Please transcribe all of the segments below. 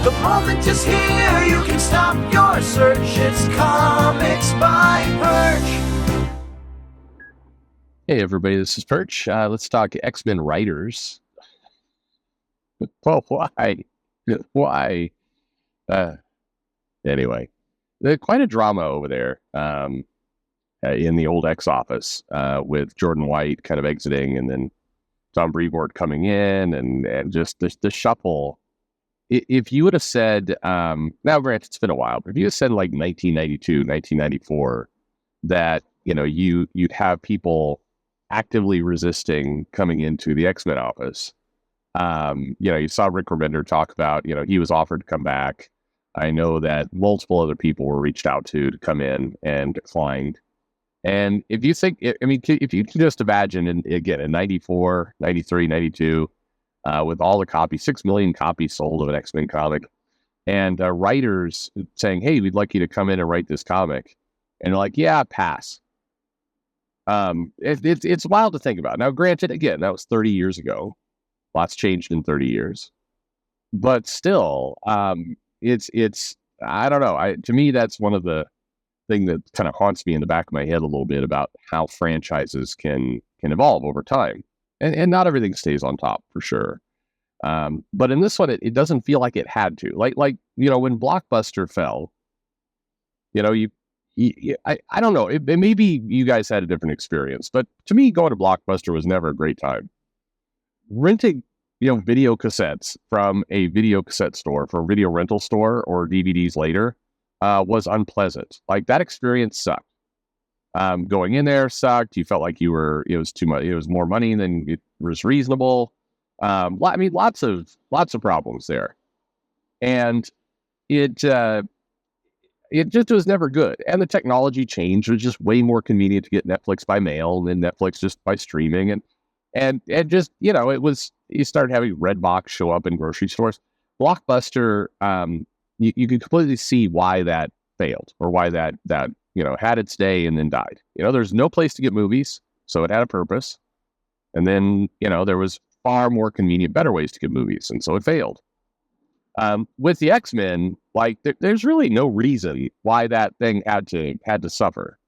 The moment is here, you can stop your search. It's Comics by Perch. Hey everybody, this is Perch. Let's talk X-Men writers. Well, why? Why? Anyway, quite a drama over there in the old X office with Jordan White kind of exiting and then Tom Brevoort coming in and just the shuffle. If you would have said, now granted it's been a while, but if you had said like 1992, 1994, that, you'd have people actively resisting coming into the X-Men office. You saw Rick Remender talk about, he was offered to come back. I know that multiple other people were reached out to come in and declined. And if you think, if you can just imagine, in 94, 93, 92, with all the copies, 6 million copies sold of an X-Men comic, and writers saying, hey, we'd like you to come in and write this comic. And they're like, yeah, pass. It's wild to think about. Now, granted, again, that was 30 years ago. Lots changed in 30 years. But still, it's I don't know. To me, that's one of the thing that kind of haunts me in the back of my head a little bit about how franchises can evolve over time. And not everything stays on top, for sure. But in this one, it doesn't feel like it had to. Like when Blockbuster fell, I don't know. Maybe you guys had a different experience, but to me, going to Blockbuster was never a great time. Renting, video cassettes from a video cassette store, from a video rental store, or DVDs later, was unpleasant. Like, that experience sucked. Going in there sucked. You felt like it was too much. It was more money than it was reasonable. Lots of problems there, and it just was never good. And the technology changed. It was just way more convenient to get Netflix by mail than Netflix just by streaming, and just it was. You started having Redbox show up in grocery stores. Blockbuster, you could completely see why that failed, or why that had its day and then died. There's no place to get movies, so it had a purpose. And then, there was far more convenient, better ways to get movies, and so it failed. With the X-Men, there's really no reason why that thing had to suffer.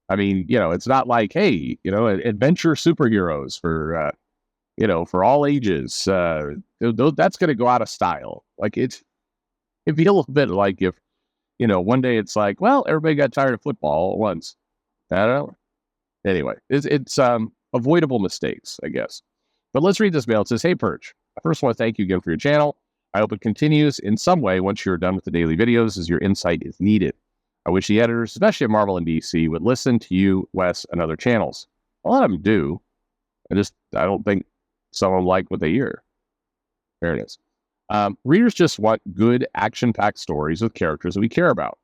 It's not like, hey, adventure superheroes for all ages. That's going to go out of style. It'd be a little bit like if, one day it's like, well, everybody got tired of football at once. I don't know. Anyway, it's avoidable mistakes, I guess. But let's read this mail. It says, hey, Perch, I first want to thank you again for your channel. I hope it continues in some way once you're done with the daily videos, as your insight is needed. I wish the editors, especially at Marvel and DC, would listen to you, Wes, and other channels. A lot of them do. I don't think some of them like what they hear. There it is. Readers just want good, action-packed stories with characters that we care about.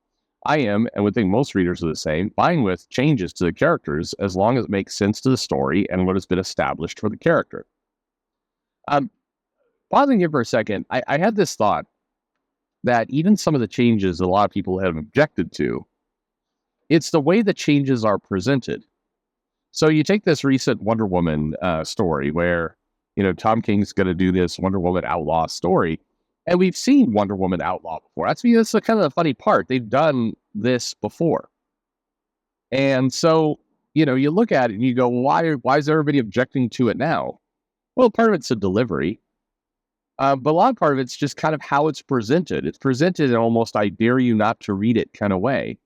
I am, and would think most readers are the same, fine with changes to the characters as long as it makes sense to the story and what has been established for the character. Pausing here for a second, I had this thought that even some of the changes that a lot of people have objected to, it's the way the changes are presented. So you take this recent Wonder Woman story where, Tom King's going to do this Wonder Woman outlaw story. And we've seen Wonder Woman outlaw before. That's the kind of the funny part. They've done this before. And so, you look at it and you go, why is everybody objecting to it now? Well, part of it's a delivery. But a lot of part of it's just kind of how it's presented. It's presented in almost I dare you not to read it kind of way.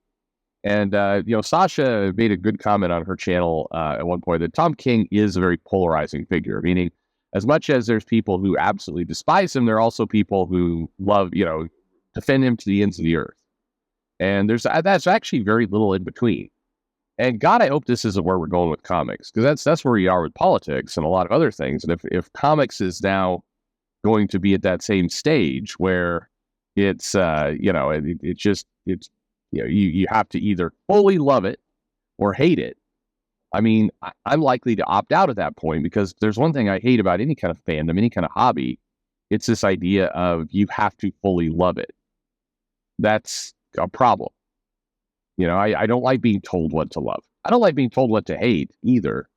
And, Sasha made a good comment on her channel at one point that Tom King is a very polarizing figure, meaning as much as there's people who absolutely despise him, there are also people who love, defend him to the ends of the earth. And that's actually very little in between. And God, I hope this isn't where we're going with comics, because that's where we are with politics and a lot of other things. And if comics is now going to be at that same stage where it's, you have to either fully love it or hate it. I'm likely to opt out at that point, because there's one thing I hate about any kind of fandom, any kind of hobby. It's this idea of you have to fully love it. That's a problem. I don't like being told what to love. I don't like being told what to hate either.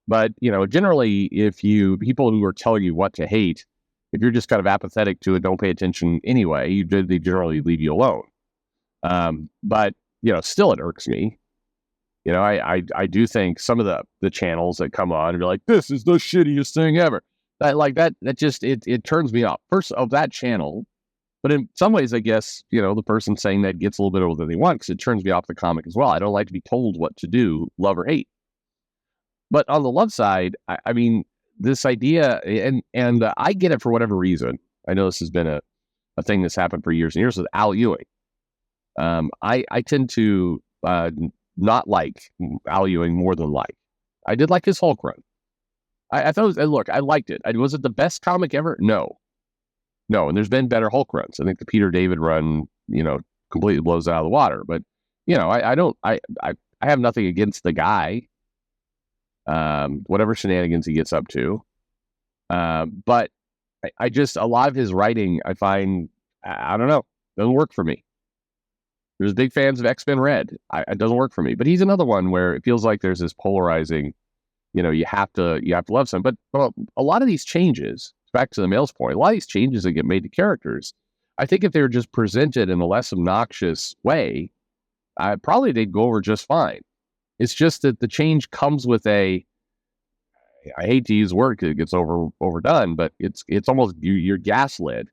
But, generally, if people who are telling you what to hate if you're just kind of apathetic to it, don't pay attention anyway, they generally leave you alone. But still it irks me. I do think some of the channels that come on and be like, this is the shittiest thing ever. That just it turns me off. First of that channel, but in some ways, I guess, the person saying that gets a little bit of what they want because it turns me off the comic as well. I don't like to be told what to do, love or hate. But on the love side, I mean, this idea, and I get it for whatever reason. I know this has been a thing that's happened for years and years with Al Ewing. I tend to not like Al Ewing more than like. I did like his Hulk run. I thought, look, I liked it. Was it the best comic ever? No. And there's been better Hulk runs. I think the Peter David run, completely blows it out of the water. But, I have nothing against the guy. Whatever shenanigans he gets up to. But I just, a lot of his writing, I find, I don't know, doesn't work for me. There's big fans of X-Men Red. It doesn't work for me. But he's another one where it feels like there's this polarizing, you have to love some. But a lot of these changes, back to the mail's point, a lot of these changes that get made to characters, I think if they were just presented in a less obnoxious way, probably they'd go over just fine. It's just that the change comes with I hate to use the word because it gets overdone, but it's almost you're gaslit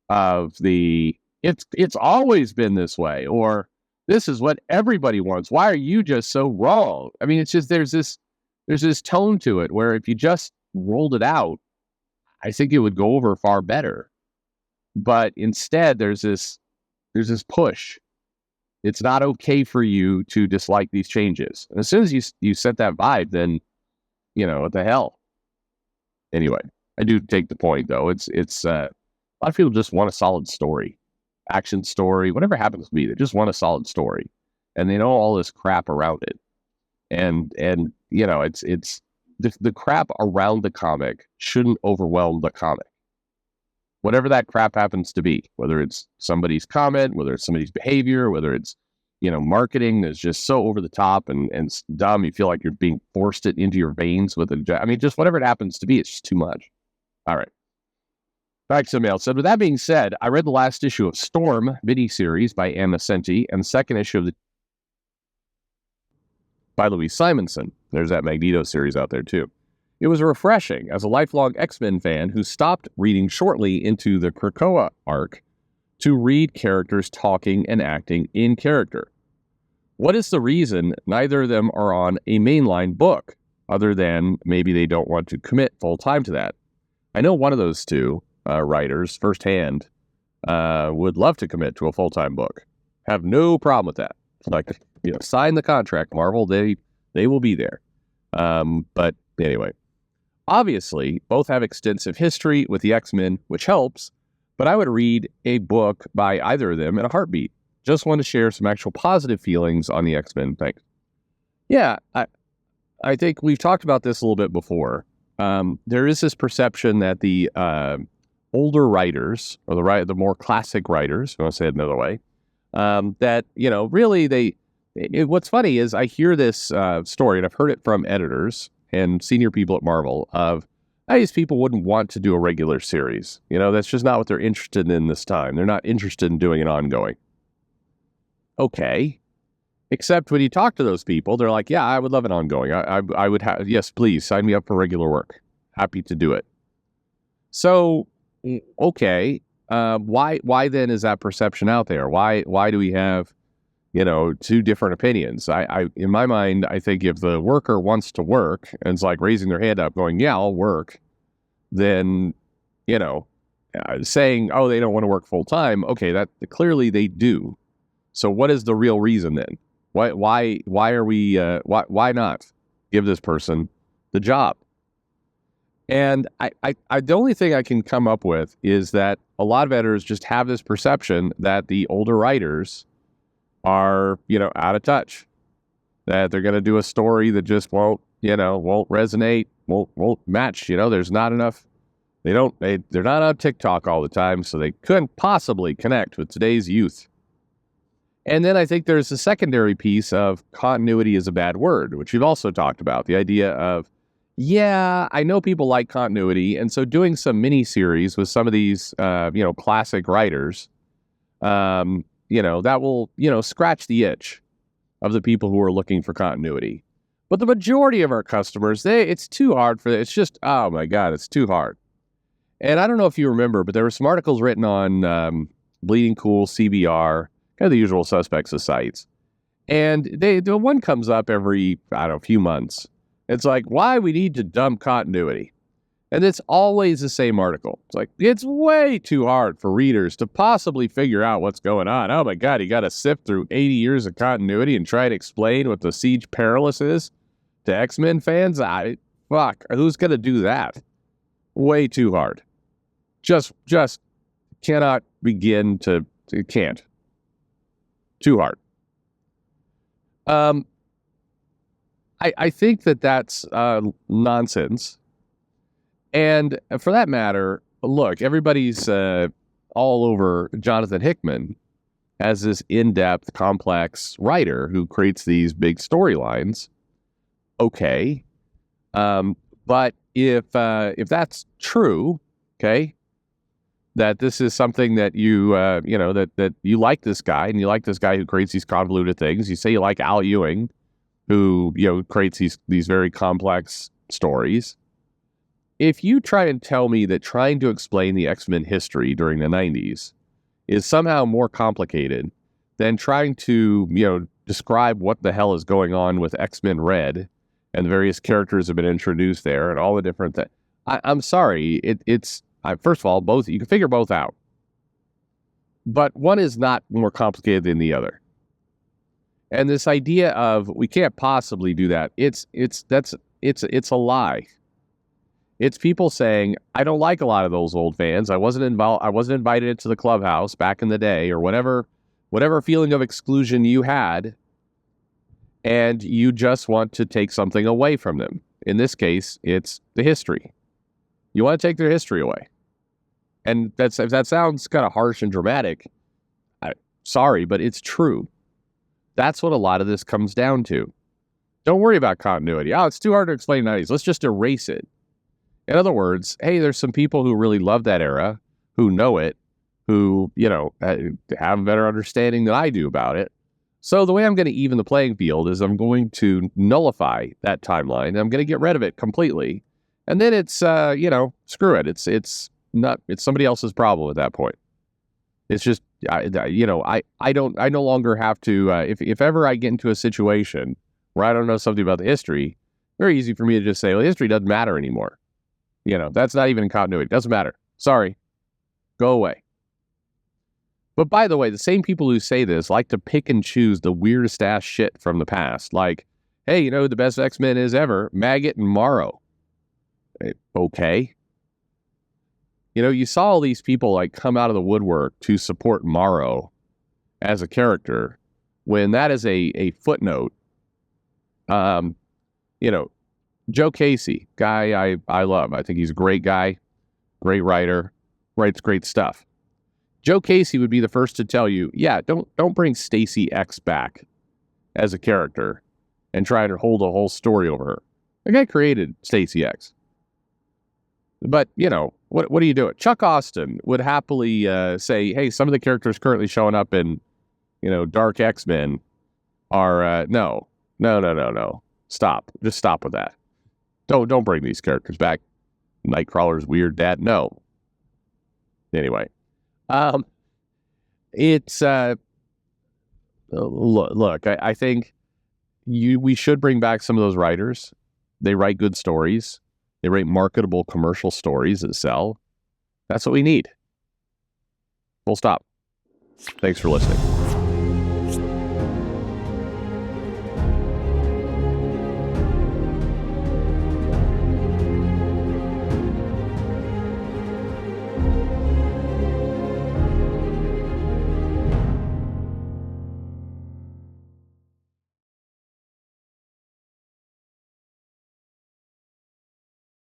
of it's always been this way, or this is what everybody wants. Why are you just so wrong? I mean, it's just there's this tone to it where if you just rolled it out, I think it would go over far better. But instead, there's this push. It's not okay for you to dislike these changes. And as soon as you set that vibe, then, what the hell? Anyway, I do take the point, though. It's a lot of people just want a solid story, action story, whatever happens to be. They just want a solid story. And they know all this crap around it. And it's the crap around the comic shouldn't overwhelm the comic. Whatever that crap happens to be, whether it's somebody's comment, whether it's somebody's behavior, whether it's, marketing that's just so over the top and dumb, you feel like you're being forced it into your veins just whatever it happens to be, it's just too much. All right. Back to the mail. So with that being said, I read the last issue of Storm miniseries by Ann Nocenti and the second issue of by Louise Simonson. There's that Magneto series out there too. It was refreshing as a lifelong X-Men fan who stopped reading shortly into the Krakoa arc to read characters talking and acting in character. What is the reason neither of them are on a mainline book, other than maybe they don't want to commit full time to that? I know one of those two writers firsthand would love to commit to a full-time book. Have no problem with that. Like, sign the contract, Marvel. They will be there. But anyway. Obviously, both have extensive history with the X-Men, which helps, but I would read a book by either of them in a heartbeat. Just want to share some actual positive feelings on the X-Men. Thanks. Yeah, I think we've talked about this a little bit before. There is this perception that the older writers, or the more classic writers, I want to say it another way, that, really what's funny is I hear this story, and I've heard it from editors and senior people at Marvel of, these people wouldn't want to do a regular series. That's just not what they're interested in this time. They're not interested in doing an ongoing. Okay. Except when you talk to those people, they're like, yeah, I would love an ongoing. I would have, yes, please sign me up for regular work. Happy to do it. So, okay. Why then is that perception out there? Why do we have, two different opinions? I in my mind, I think if the worker wants to work and it's like raising their hand up going, yeah, I'll work, then, saying, oh, they don't want to work full time. Okay. That clearly they do. So what is the real reason then? Why are we, why not give this person the job? And I the only thing I can come up with is that a lot of editors just have this perception that the older writers are, out of touch, that they're going to do a story that just won't resonate, won't match. There's not enough. They're not on TikTok all the time, so they couldn't possibly connect with today's youth. And then I think there's a secondary piece of continuity is a bad word, which you've also talked about. The idea of, Yeah, I know people like continuity, and so doing some mini series with some of these, classic writers, that will, scratch the itch of the people who are looking for continuity. But the majority of our customers, it's too hard for. It's just, oh my god, it's too hard. And I don't know if you remember, but there were some articles written on Bleeding Cool, CBR, kind of the usual suspects of sites. And the one comes up every, I don't know, few months. It's like, why we need to dump continuity. And it's always the same article. It's like, it's way too hard for readers to possibly figure out what's going on. Oh my God, you got to sift through 80 years of continuity and try to explain what the Siege Perilous is to X-Men fans? Fuck, who's going to do that? Way too hard. Just cannot begin to, it can't. Too hard. I think that's nonsense. And for that matter, look, everybody's all over Jonathan Hickman as this in-depth, complex writer who creates these big storylines. Okay. But if that's true, okay, that this is something that you, that you like this guy, and you like this guy who creates these convoluted things. You say you like Al Ewing, who, creates these very complex stories. If you try and tell me that trying to explain the X-Men history during the 90s is somehow more complicated than trying to, describe what the hell is going on with X-Men Red and the various characters have been introduced there and all the different things, I'm sorry. It's first of all, both, you can figure both out. But one is not more complicated than the other. And this idea of we can't possibly do that, it's a lie. It's people saying, I don't like a lot of those old fans. I wasn't invited into the clubhouse back in the day, or whatever feeling of exclusion you had, and you just want to take something away from them. In this case, it's the history. You want to take their history away. And if that sounds kind of harsh and dramatic, sorry, but it's true. That's what a lot of this comes down to. Don't worry about continuity. Oh, it's too hard to explain 90s. Let's just erase it. In other words, hey, there's some people who really love that era, who know it, who, have a better understanding than I do about it. So the way I'm going to even the playing field is I'm going to nullify that timeline. And I'm going to get rid of it completely. And then it's, screw it. It's somebody else's problem at that point. It's just, I no longer have to, if ever I get into a situation where I don't know something about the history, very easy for me to just say, well, history doesn't matter anymore. That's not even in continuity. It doesn't matter. Sorry. Go away. But by the way, the same people who say this like to pick and choose the weirdest ass shit from the past. Like, hey, the best X-Men is ever? Maggot and Morrow. Okay. You saw all these people like come out of the woodwork to support Morrow as a character when that is a footnote. Joe Casey, guy I love. I think he's a great guy, great writer, writes great stuff. Joe Casey would be the first to tell you, yeah, don't bring Stacy X back as a character and try to hold a whole story over her. The guy created Stacy X. But, what do you do? Chuck Austin would happily say, hey, some of the characters currently showing up in, Dark X-Men are, no. Stop. Just stop with that. Don't bring these characters back. Nightcrawler's weird dad. No. Anyway. It's, look, I think we should bring back some of those writers. They write good stories. They write marketable commercial stories that sell. That's what we need. Full stop. Thanks for listening.